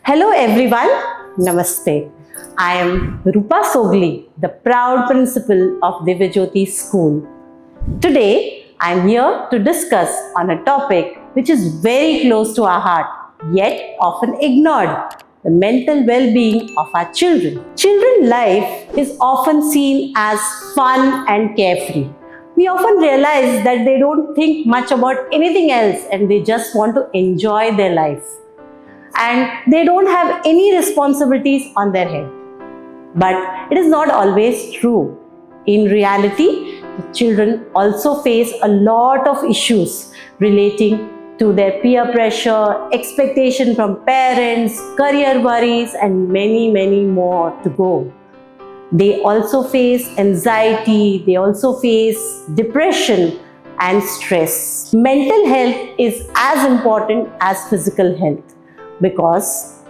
Hello everyone, Namaste. I am Rupa Sogli, the proud principal of Diwajuti School. Today, I am here to discuss on a topic which is very close to our heart, yet often ignored, the mental well-being of our children. Children's life is often seen as fun and carefree. We often realize that they don't think much about anything else and they just want to enjoy their life. And they don't have any responsibilities on their head. But it is not always true. In reality, the children also face a lot of issues relating to their peer pressure, expectation from parents, career worries, and many more to go. They also face anxiety, they also face depression and stress. Mental health is as important as physical health, because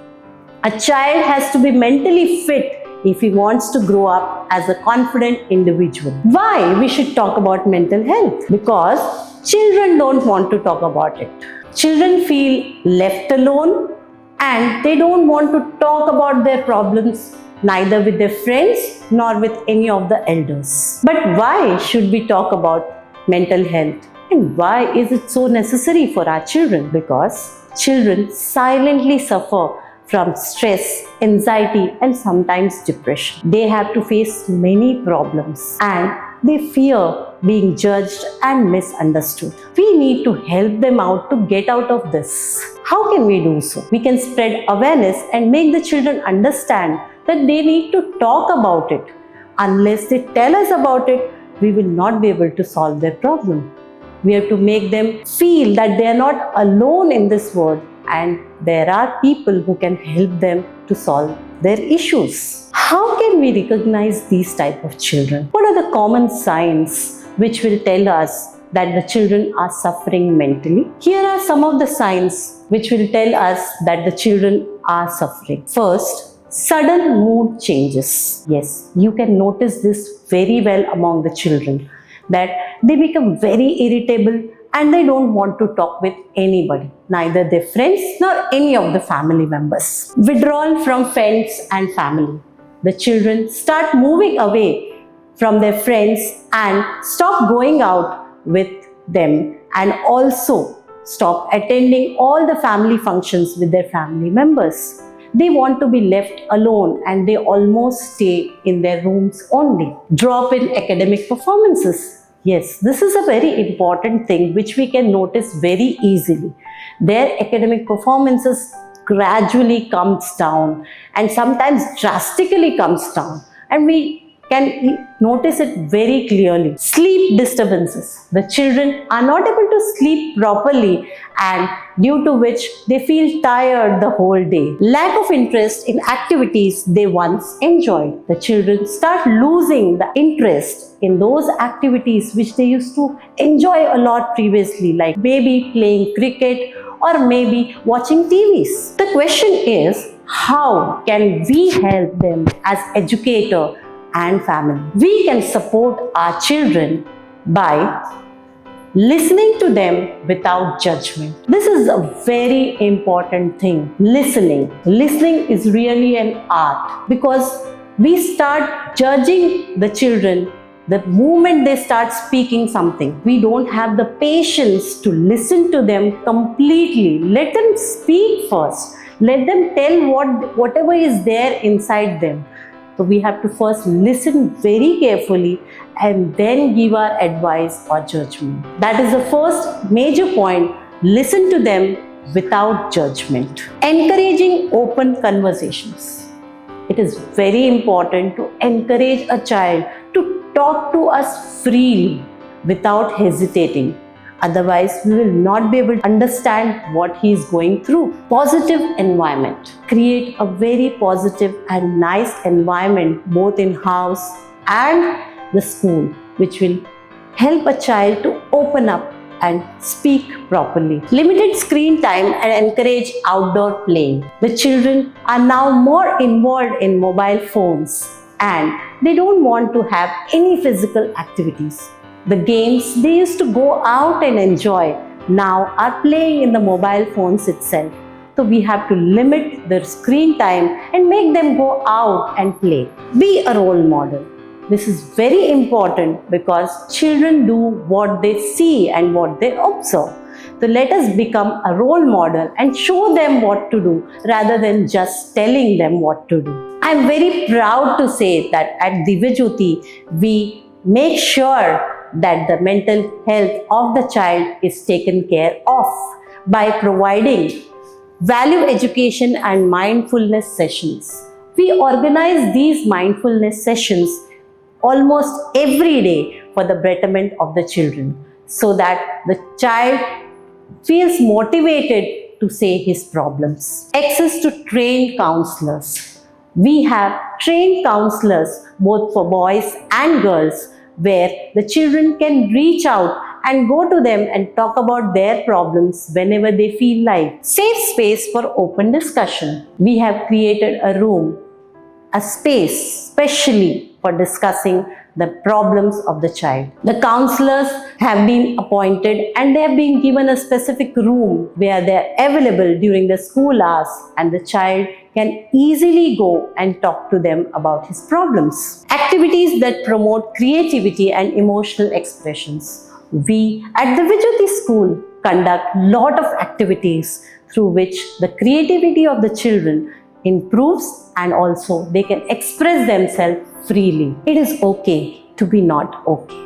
a child has to be mentally fit if he wants to grow up as a confident individual. Why we should talk about mental health? Because children don't want to talk about it. Children feel left alone and they don't want to talk about their problems neither with their friends nor with any of the elders. But why should we talk about mental health? And why is it so necessary for our children? Because children silently suffer from stress, anxiety, and sometimes depression. They have to face many problems and they fear being judged and misunderstood. We need to help them out to get out of this. How can we do so? We can spread awareness and make the children understand that they need to talk about it. Unless they tell us about it, we will not be able to solve their problem. We have to make them feel that they are not alone in this world and there are people who can help them to solve their issues. How can we recognize these type of children? What are the common signs which will tell us that the children are suffering mentally? Here are some of the signs which will tell us that the children are suffering. First, sudden mood changes. Yes, you can notice this very well among the children, that they become very irritable and they don't want to talk with anybody, neither their friends nor any of the family members. Withdrawal from friends and family. The children start moving away from their friends and stop going out with them, and also stop attending all the family functions with their family members. They want to be left alone and they almost stay in their rooms only. Drop in academic performances. Yes, this is a very important thing which we can notice very easily. Their academic performances gradually comes down and sometimes drastically comes down, and we can notice it very clearly. Sleep disturbances. The children are not able to sleep properly and due to which they feel tired the whole day. Lack of interest in activities they once enjoyed. The children start losing the interest in those activities which they used to enjoy a lot previously, like maybe playing cricket or maybe watching TVs. The question is, how can we help them as educator and family? We can support our children by listening to them without judgment. This is a very important thing. Listening. Listening is really an art, because we start judging the children the moment they start speaking something. We don't have the patience to listen to them completely. Let them speak first. Let them tell whatever is there inside them. So we have to first listen very carefully and then give our advice or judgment. That is the first major point. Listen to them without judgment. Encouraging open conversations. It is very important to encourage a child to talk to us freely without hesitating. Otherwise, we will not be able to understand what he is going through. Positive environment. Create a very positive and nice environment both in house and the school, which will help a child to open up and speak properly. Limited screen time and encourage outdoor playing. The children are now more involved in mobile phones and they don't want to have any physical activities. The games they used to go out and enjoy now are playing in the mobile phones itself. So we have to limit their screen time and make them go out and play. Be a role model. This is very important because children do what they see and what they observe. So let us become a role model and show them what to do rather than just telling them what to do. I am very proud to say that at Diwajuti, we make sure that the mental health of the child is taken care of by providing value education and mindfulness sessions. We organize these mindfulness sessions almost every day for the betterment of the children so that the child feels motivated to say his problems. Access to trained counselors. We have trained counselors both for boys and girls where the children can reach out and go to them and talk about their problems whenever they feel like. Safe space for open discussion. We have created a room, a space specially for discussing the problems of the child. The counselors have been appointed and they have been given a specific room where they are available during the school hours and the child can easily go and talk to them about his problems. Activities that promote creativity and emotional expressions. We at the Divyajuti School conduct lot of activities through which the creativity of the children improves and also they can express themselves freely. It is okay to be not okay.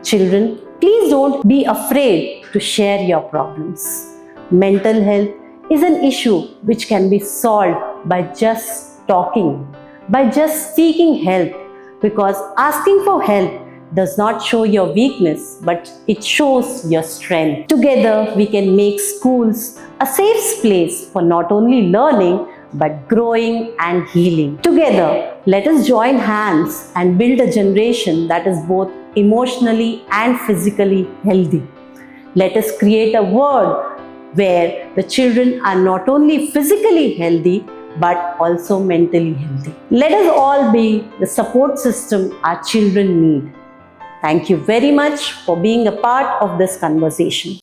Children, please don't be afraid to share your problems. Mental health is an issue which can be solved by just talking, by just seeking help, because asking for help does not show your weakness, but it shows your strength. Together, we can make schools a safe place for not only learning, but growing and healing. Together, let us join hands and build a generation that is both emotionally and physically healthy. Let us create a world where the children are not only physically healthy, but also mentally healthy. Let us all be the support system our children need. Thank you very much for being a part of this conversation.